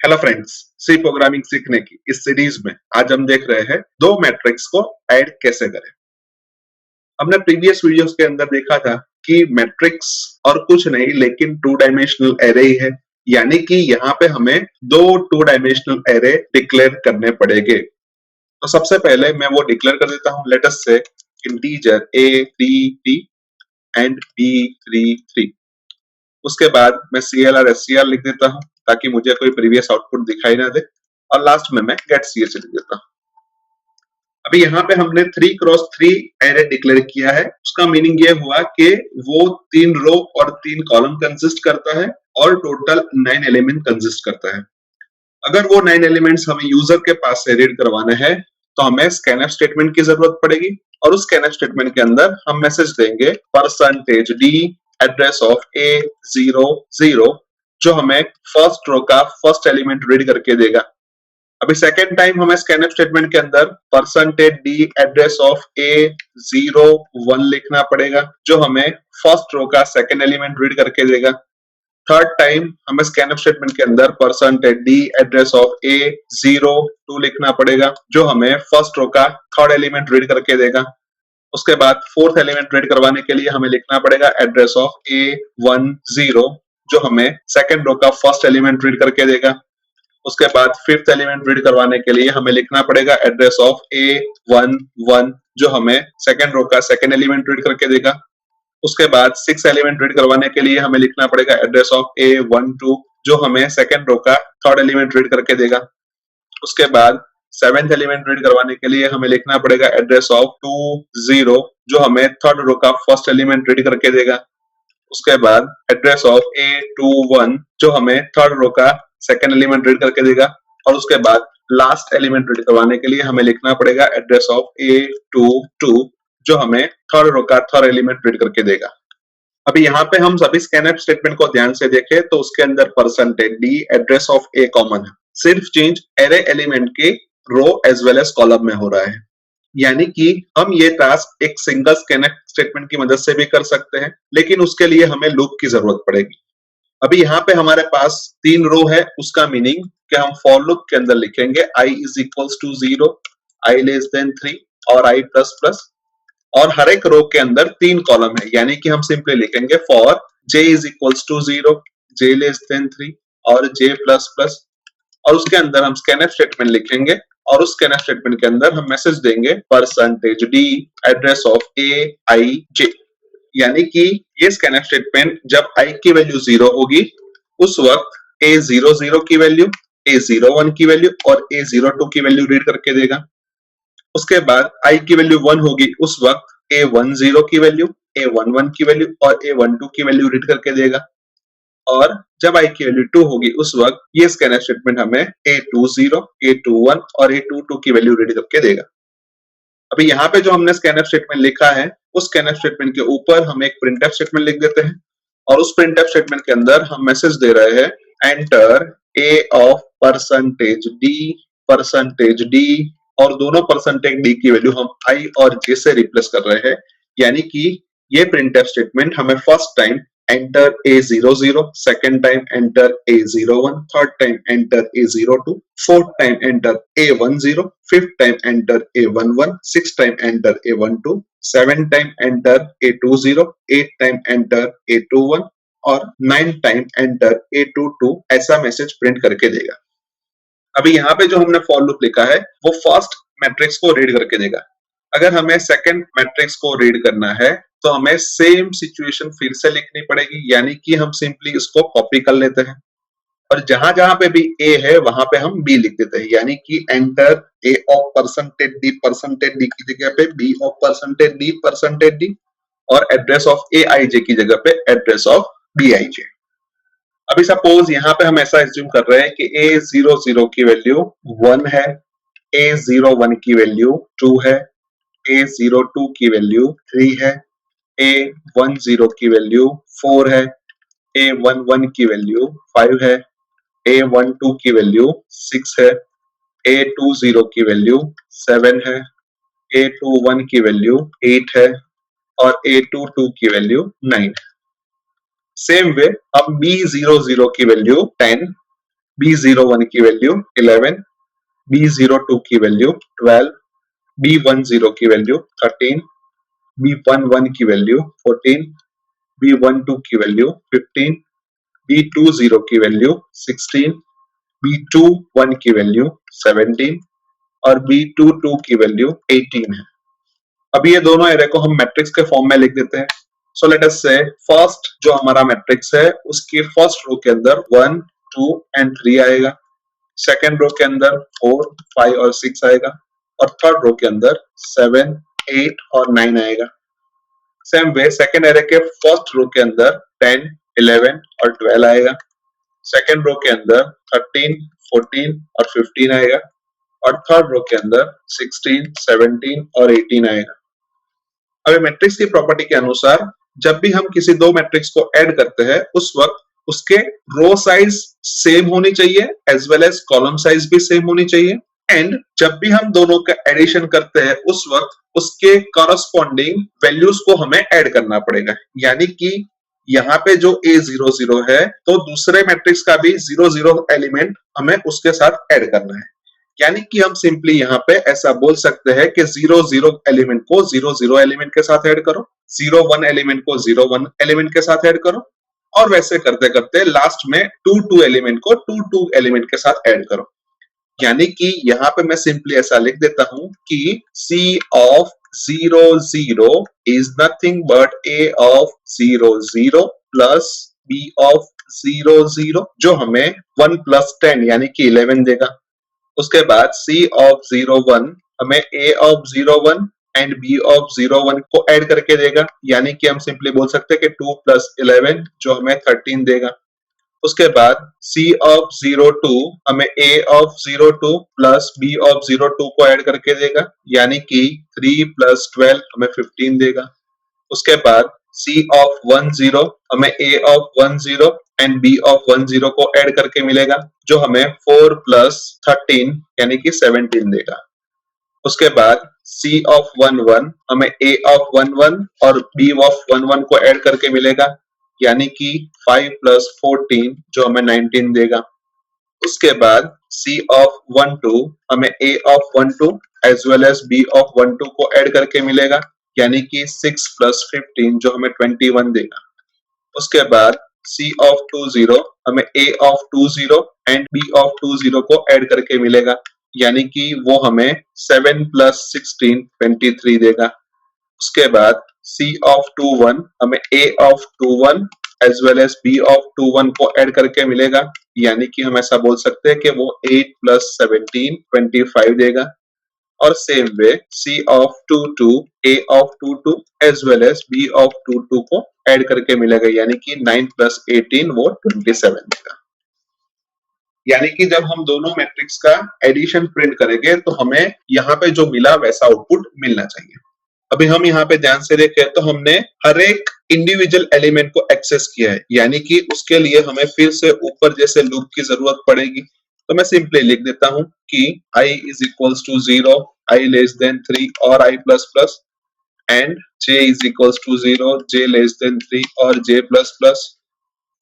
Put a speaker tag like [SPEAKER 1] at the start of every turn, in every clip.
[SPEAKER 1] Hello friends, सी programming सीखने की इस सीरीज में आज हम देख रहे हैं दो मैट्रिक्स को ऐड कैसे करें। हमने प्रीवियस वीडियोस के अंदर देखा था कि मैट्रिक्स और कुछ नहीं लेकिन टू डायमेंशनल एरे ही है, यानी कि यहाँ पे हमें दो टू डायमेंशनल एरे डिक्लेयर करने पड़ेंगे। तो सबसे पहले मैं वो डिक्लेयर कर देता हूँ। Late us say integer a3t and b33। उसके बाद मैं CLR SCR लिख देता हूँ ताकि मुझे कोई प्रीवियस आउटपुट दिखाई ना दे, और लास्ट में मैं गेट CH लिख देता हूँ। अभी यहाँ पे हमने 3x3 एरे डिक्लेयर किया है। उसका मीनिंग ये हुआ कि वो 3 रो और 3 कॉलम कंसिस्ट करता है और टोटल 9 एलिमेंट कंसिस्ट करता है। अगर वो 9 एलिमेंट्स हमें यूजर के पास से रीड करवाने हैं तो हमें स्कैनफ स्टेटमेंट की जरूरत पड़ेगी, और उस स्कैनफ स्टेटमेंट के अंदर हम मैसेज देंगे %d एड्रेस ऑफ A00, जो हमें फर्स्ट रो का फर्स्ट एलिमेंट रीड करके देगा। अभी सेकेंड टाइम हमें स्कैनफ स्टेटमेंट के अंदर %d एड्रेस ऑफ A01 लिखना पड़ेगा, जो हमें फर्स्ट रो का सेकेंड एलिमेंट रीड करके देगा। थर्ड टाइम हमें स्कैनफ स्टेटमेंट के अंदर %d एड्रेस ऑफ A02 लिखना पड़ेगा, जो हमें फर्स्ट रो का थर्ड एलिमेंट रीड करके देगा। उसके बाद फोर्थ एलिमेंट रीड करवाने के लिए हमें लिखना पड़ेगा एड्रेस ऑफ A10, जो हमें सेकेंड रो का फर्स्ट एलिमेंट रीड करके देगा। उसके बाद फिफ्थ एलिमेंट रीड करवाने के लिए हमें लिखना पड़ेगा एड्रेस ऑफ A11, जो हमें सेकेंड रो का सेकेंड एलिमेंट रीड करके देगा। उसके बाद सिक्स एलिमेंट रीड करवाने के लिए हमें लिखना पड़ेगा एड्रेस ऑफ A12, जो हमें सेकेंड रो का थर्ड एलिमेंट रीड करके देगा। उसके बाद सेवेंथ एलिमेंट रीड करवाने के लिए हमें लिखना पड़ेगा एड्रेस ऑफ 20, जो हमें थर्ड रो का फर्स्ट एलिमेंट रीड करके देगा। उसके बाद एड्रेस ऑफ A21, जो हमें थर्ड रो का सेकेंड एलिमेंट रीड करके देगा। और उसके बाद लास्ट एलिमेंट रीड करवाने के लिए हमें लिखना पड़ेगा एड्रेस ऑफ A22, जो हमें थर्ड रो का थर्ड एलिमेंट रीड करके देगा। अभी यहाँ पे हम सभी स्कैनफ स्टेटमेंट को ध्यान से देखें तो उसके अंदर %d address of A common है, सिर्फ चेंज एरे एलिमेंट के रो एज वेल एज कॉलम में हो रहा है। यानी कि हम ये टास्क एक सिंगल स्कैनफ स्टेटमेंट की मदद से भी कर सकते हैं, लेकिन उसके लिए हमें लूप की जरूरत पड़ेगी। अभी यहाँ पे हमारे पास 3 रो है, उसका मीनिंग कि हम फॉर लूप के अंदर लिखेंगे i is equals to 0, i less than 3 और i plus plus, और हर एक रो के अंदर 3 कॉलम है, यानी कि हम सिंपली लिखेंगे for j is equals to 0, j less than 3 और j plus plus, और उसके अंदर हम स्कैनफ स्टेटमेंट लिखेंगे, और उस स्कैनफ स्टेटमेंट के अंदर हम मैसेज देंगे %d एड्रेस ऑफ aij, यानी कि ये स्कैनफ स्टेटमेंट जब i की वैल्यू 0 होगी उस वक्त A00 की वैल्यू, A01 की वैल्यू और A02 की वैल्यू रीड करके देगा। उसके बाद i की वैल्यू 1 होगी उस वक्त A10 की वैल्यू, A11 की वैल्यू और A12 की वैल्यू रीड करके देगा। और जब i की वैल्यू 2 होगी उस वक्त ये स्कैनफ स्टेटमेंट हमें A20, A21 और A22 की वैल्यू रीड करके देगा। अभी यहाँ पे जो हमने स्कैनफ स्टेटमेंट लिखा है उस स्कैनफ स्टेटमेंट के ऊपर हम एक प्रिंटफ स्टेटमेंट लिख देते हैं, और उस प्रिंटफ स्टेटमेंट के अंदर हम मैसेज दे रहे हैं एंटर a ऑफ %d और दोनों %d की वैल्यू हम i और j से रिप्लेस कर रहे हैं। यानी कि ये प्रिंटफ स्टेटमेंट हमें first time enter A00, second time enter A01, third time enter A02, fourth time enter A10, fifth time enter A11, six time enter A12, seven time enter A20, eight time enter A21 और 9 time enter A22 ऐसा message print करके देगा। अभी यहाँ पे जो हमने for loop लिखा है वो फर्स्ट मैट्रिक्स को रीड करके देगा। अगर हमें सेकंड मैट्रिक्स को रीड करना है तो हमें सेम सिचुएशन फिर से लिखनी पड़ेगी, यानी कि हम सिंपली इसको कॉपी कर लेते हैं और जहां जहां पे भी A है वहां पे हम B लिख देते हैं, यानी कि एंटर A ऑफ %d की जगह पे B ऑफ %d और एड्रेस ऑफ Aij की जगह पे एड्रेस ऑफ Bij। अभी सपोज यहाँ पे हम ऐसा एज्यूम कर रहे हैं कि A00 की वैल्यू 1 है, A01 की वैल्यू 2 है, A02 की वैल्यू 3 है, A10 की वैल्यू 4 है, A11 की वैल्यू 5 है, A12 की वैल्यू 6 है, A20 की वैल्यू 7 है, A21 की वैल्यू 8 है और A22 की वैल्यू 9 है। सेम वे अब B00 की वैल्यू 10, B01 की वैल्यू 11, B02 की वैल्यू 12, B10 की वैल्यू 13, B11 की वैल्यू 14, B12 की वैल्यू 15, B20 की वैल्यू 16, B21 की वैल्यू 17 और B22 की वैल्यू 18 है। अब ये दोनों एरे को हम मैट्रिक्स के फॉर्म में लिख देते हैं। सो लेट अस से फर्स्ट जो हमारा मैट्रिक्स है उसकी फर्स्ट रो के अंदर 1, 2 एंड 3 आएगा, सेकेंड रो के अंदर 4, 5 और 6 आएगा और थर्ड रो के अंदर 7, 8 और 9 आएगा। सेम वे सेकेंड एरे के फर्स्ट रो के अंदर 10, 11 और 12 आएगा, सेकेंड रो के अंदर 13, 14 और 15 आएगा और थर्ड रो के अंदर 16, 17 और 18 आएगा। अब मैट्रिक्स की प्रॉपर्टी के अनुसार जब भी हम किसी दो मैट्रिक्स को ऐड करते हैं उस वक्त उसके रो साइज सेम होनी चाहिए as well as column size भी सेम होनी चाहिए एंड जब भी हम दोनों का एडिशन करते हैं उस वक्त उसके कॉरस्पॉन्डिंग वैल्यूज को हमें ऐड करना पड़ेगा। यानी कि यहाँ पे जो A00 है तो दूसरे मैट्रिक्स का भी 00 एलिमेंट हमें उसके साथ ऐड करना है। यानी कि हम सिंपली यहाँ पे ऐसा बोल सकते हैं कि 00 एलिमेंट को 00 एलिमेंट के साथ ऐड करो, 01 एलिमेंट को 01 एलिमेंट के साथ ऐड करो और वैसे करते करते लास्ट में 22 एलिमेंट को 22 एलिमेंट के साथ ऐड करो। यानी कि यहाँ पे मैं सिंपली ऐसा लिख देता हूं कि C of 00 is nothing but A of 00 plus B of 00 जो हमें 1 plus 10 यानी कि 11 देगा। उसके बाद C of 01 हमें A of 01 and B of 01 को ऐड करके देगा। यानी कि हम सिंपली बोल सकते हैं कि 2 plus 11 जो हमें 13 देगा। उसके बाद C of 02 हमें A of 02 plus B of 02 को ऐड करके देगा। यानी कि 3 plus 12 हमें 15 देगा। उसके बाद C of 10 हमें A of 10 and B of 10 को ऐड करके मिलेगा जो हमें 4 plus 13 यानी कि 17 देगा। उसके बाद C of 11 हमें A of 11 और B of 11 को ऐड करके मिलेगा यानी कि 5 plus 14 जो हमें 19 देगा। उसके बाद C of 12 हमें A of 12 as well as B of 12 को ऐड करके मिलेगा यानी कि 6 plus 15 जो हमें 21 देगा। उसके बाद C of 20 हमें A of 20 and B of 20 को ऐड करके मिलेगा यानी कि वो हमें 7 plus 16 23 देगा। उसके बाद C of 21 हमें A of 21 as well as B of 21 को ऐड करके मिलेगा यानी कि हम ऐसा बोल सकते हैं कि वो 8 plus 17 25 देगा। और same way C of 22 A of 22 as well as B of 22 को ऐड करके मिलेगा यानी कि 9 plus 18 वो 27 देगा। यानी कि जब हम दोनों मैट्रिक्स का एडिशन प्रिंट करेंगे तो हमें यहाँ पे जो मिला वैसा आउटपुट मिलना चाहिए। अभी हम यहाँ पे ध्यान से देखें तो हमने हर एक इंडिविजुअल एलिमेंट को एक्सेस किया है यानी कि उसके लिए हमें फिर से ऊपर जैसे लूप की जरूरत पड़ेगी। तो मैं सिंपली लिख देता हूं कि I is equals to 0, I less than 3 और I plus plus and J is equals to 0, J less than 3 और J plus plus।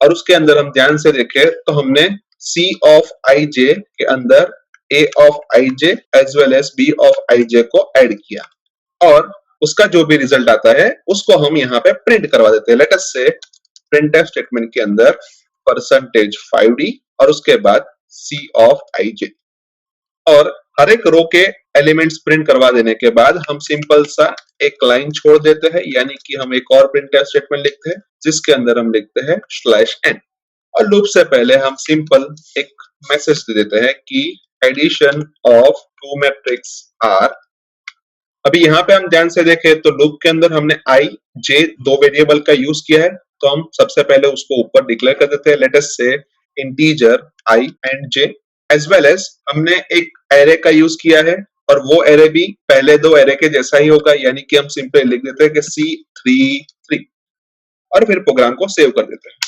[SPEAKER 1] और उसके अंदर हम ध्यान से देखें तो हमने C of ij के अंदर A of ij as well as B of ij को ऐड किया और उसका जो भी रिजल्ट आता है उसको हम यहाँ पे प्रिंट करवा देते हैं। लेट अस से प्रिंटफ स्टेटमेंट के अंदर %5d और उसके बाद C of ij और हर एक रो के एलिमेंट्स प्रिंट करवा देने के बाद हम सिंपल सा एक लाइन छोड़ देते हैं यानी कि हम एक और प्रिंटफ स्टेटमेंट लिखते हैं जिसके अंदर हम लिखते हैं /n और लूप से पहले हम सिंपल एक मैसेज दे देते हैं कि addition of two matrix are. अभी यहाँ पे हम ध्यान से देखें तो लूप के अंदर हमने I, J दो वेरिएबल का यूज किया है तो हम सबसे पहले उसको ऊपर डिक्लेयर कर देते हैं। Let us say integer I and J as well as हमने एक एरे का यूज किया है और वो एरे भी पहले दो एरे के जैसा ही होगा यानी कि हम सिंपली लिख देते हैं कि C33 और फिर प्रोग्राम को सेव कर देते हैं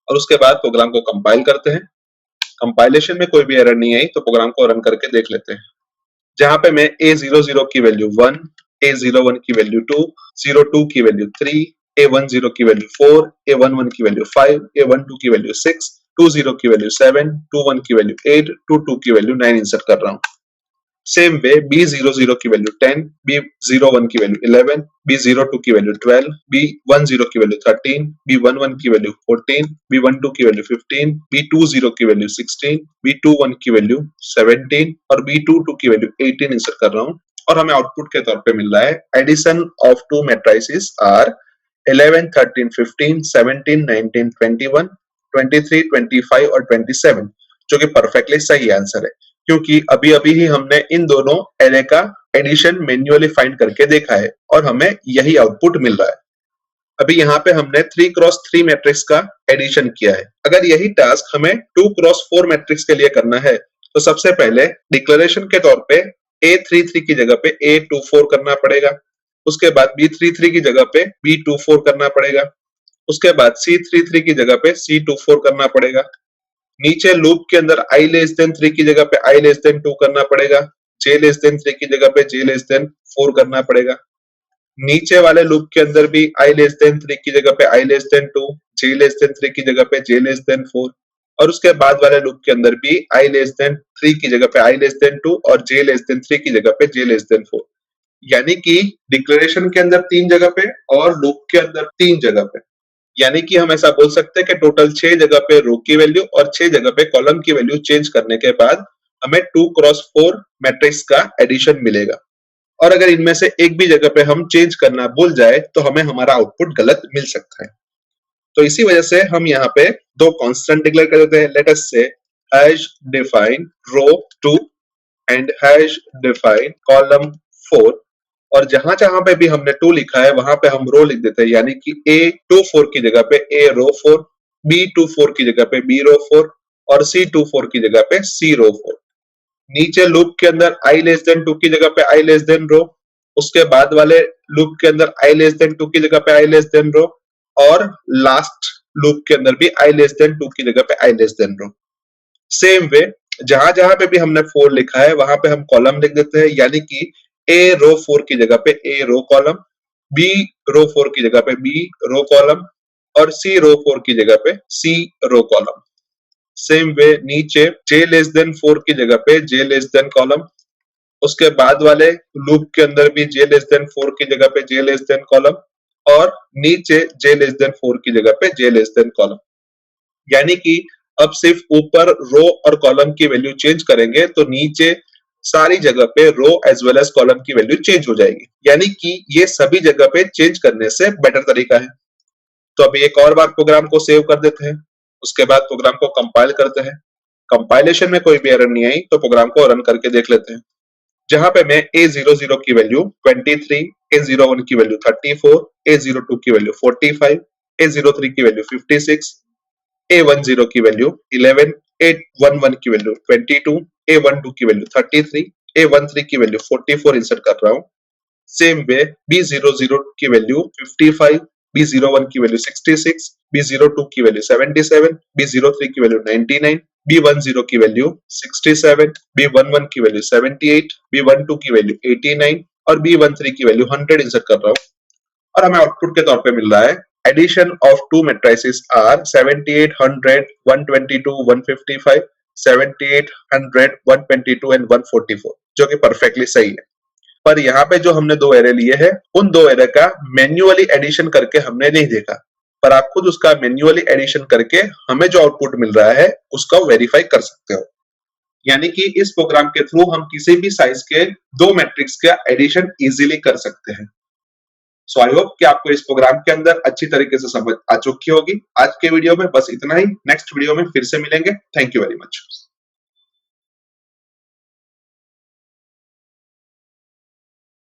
[SPEAKER 1] और उसके बाद प्रोग्राम को कंपाइल करते हैं। कंपाइलेशन में कोई भी एरर नहीं आई तो प्रोग्राम को रन करके देख लेते हैं जहां पे मैं A00 की वैल्यू 1, A01 की वैल्यू 2, 02 की वैल्यू 3, A10 की वैल्यू 4, A11 की वैल्यू 5, A12 की वैल्यू 6 टू 0 की वैल्यू 7, टू 1 की वैल्यू 8, टू 2 की वैल्यू 9 इंसर्ट कर रहा हूँ। सेम वे B00 की वैल्यू 10, B01 की वैल्यू 11, B02 की वैल्यू 12, B10 की वैल्यू 13, B11 की वैल्यू 14, B12 की वैल्यू 15, B20 की वैल्यू 16, B21 की वैल्यू 17 और B22 की वैल्यू 18 इंसर्ट कर रहा हूँ और हमें आउटपुट के तौर पे मिल रहा है addition of two matrices are 11, 13, 15, 17, 19, 21, 23, 25 और 27 जो कि परफेक्टली सही आंसर है क्योंकि अभी अभी ही हमने इन दोनों एरे का एडिशन मैन्युअली फाइंड करके देखा है और हमें यही आउटपुट मिल रहा है। अभी यहाँ पे हमने 3 क्रॉस 3 मैट्रिक्स का एडिशन किया है। अगर यही टास्क हमें 2 क्रॉस 4 मैट्रिक्स के लिए करना है तो सबसे पहले डिक्लेरेशन के तौर पे A33 की जगह पे A24 करना पड़ेगा, उसके बाद B33 की जगह पे B24 करना पड़ेगा, उसके बाद C33 की जगह पे C24 करना पड़ेगा, नीचे लूप के अंदर I लेस देन 3 की जगह पे I लेस देन 2 करना पड़ेगा, J लेस देन 3 की जगह पे J लेस देन 4 करना पड़ेगा, नीचे वाले लूप के अंदर भी I लेस देन 3 की जगह पे I less then 2, J less than 3 की जगह पे J लेस देन 4 और उसके बाद वाले लूप के अंदर भी I लेस देन 3 की जगह पे I लेस देन 2 और J लेस देन 3 की जगह पे J लेस देन 4। यानी कि डिक्लेरेशन के अंदर 3 जगह पे और लूप के अंदर 3 जगह पे, यानी कि हम ऐसा बोल सकते हैं कि टोटल 6 जगह पे रो की वैल्यू और 6 जगह पे कॉलम की वैल्यू चेंज करने के बाद हमें 2 क्रॉस 4 मैट्रिक्स का एडिशन मिलेगा और अगर इनमें से एक भी जगह पे हम चेंज करना भूल जाए तो हमें हमारा आउटपुट गलत मिल सकता है। तो इसी वजह से हम यहाँ पे दो कांस्टेंट डिक्लेयर कर देते हैं। Let us say hash define row 2 and hash define column 4 और जहां जहां पे भी हमने 2 लिखा है वहां पे हम रो लिख देते हैं, यानी कि A24 की जगह पे A रो 4, B24 की जगह पे B रो 4 और C24 की जगह पे C रो 4। नीचे लूप के अंदर I लेस देन 2 की जगह पे I लेस देन रो, उसके बाद वाले लूप के अंदर I लेस देन 2 की जगह पे I लेस देन रो और लास्ट लूप के अंदर भी I लेस देन 2 की जगह पे I less than row. Same way जहां जहां पे भी हमने 4 लिखा है वहां पे हम कॉलम लिख देते हैं, यानी कि A रो 4 की जगह पे A row column, B row 4 की जगह पे B रो कॉलम और C रो 4 की जगह पे C row column. Same way नीचे J लेस देन 4 की जगह पे J लेस देन कॉलम, उसके बाद वाले लूप के अंदर भी J लेस देन 4 की जगह पे J लेस देन कॉलम और नीचे J लेस देन 4 की जगह पे J लेस देन कॉलम। यानी कि अब सिर्फ ऊपर रो और कॉलम की वैल्यू चेंज करेंगे तो नीचे सारी जगह पे रो एज वेल एज कॉलम की वैल्यू चेंज हो जाएगी, यानी कि ये सभी जगह पे चेंज करने से बेटर तरीका है। तो अभी एक और बार प्रोग्राम को सेव कर देते हैं, उसके बाद प्रोग्राम को कंपाइल करते हैं। कंपाइलेशन में कोई भी एरर नहीं आई तो प्रोग्राम को रन करके देख लेते हैं। जहां पे मैं A00 की वैल्यू 23, A01 की वैल्यू 34, A02 की वैल्यू 45, A03 की वैल्यू 56, A10 की वैल्यू 11, A11 की वैल्यू 22, A12 की वैल्यू 33, A13 की वैल्यू 44 इंसर्ट कर रहा हूं। सेम वे B00 की वैल्यू 55, B01 की वैल्यू 66, B02 की वैल्यू 77, B03 की वैल्यू 99, B10 की वैल्यू 67, B11 की वैल्यू 78, B12 की वैल्यू 89 और B13 की वैल्यू 100 इंसर्ट कर रहा हूं और हमें आउटपुट के तौर पे मिल रहा है addition of two matrices are 78, 100, 122, 155, 78, 100, 122 and 144 जो कि परफेक्टली सही है। पर यहाँ पे जो हमने दो एरे लिए हैं उन दो एरे का मैन्युअली एडिशन करके हमने नहीं देखा, पर आप खुद उसका मैन्युअली एडिशन करके हमें जो आउटपुट मिल रहा है उसका वेरीफाई कर सकते हो। यानी कि इस प्रोग्राम के थ्रू हम किसी भी साइज के दो मैट्रिक्स का एडिशन इजीली कर सकते हैं। सो आई होप कि आपको इस प्रोग्राम के अंदर अच्छी तरीके से समझ आ चुकी होगी। आज के वीडियो में बस इतना ही, नेक्स्ट वीडियो में फिर से मिलेंगे। Thank you very much.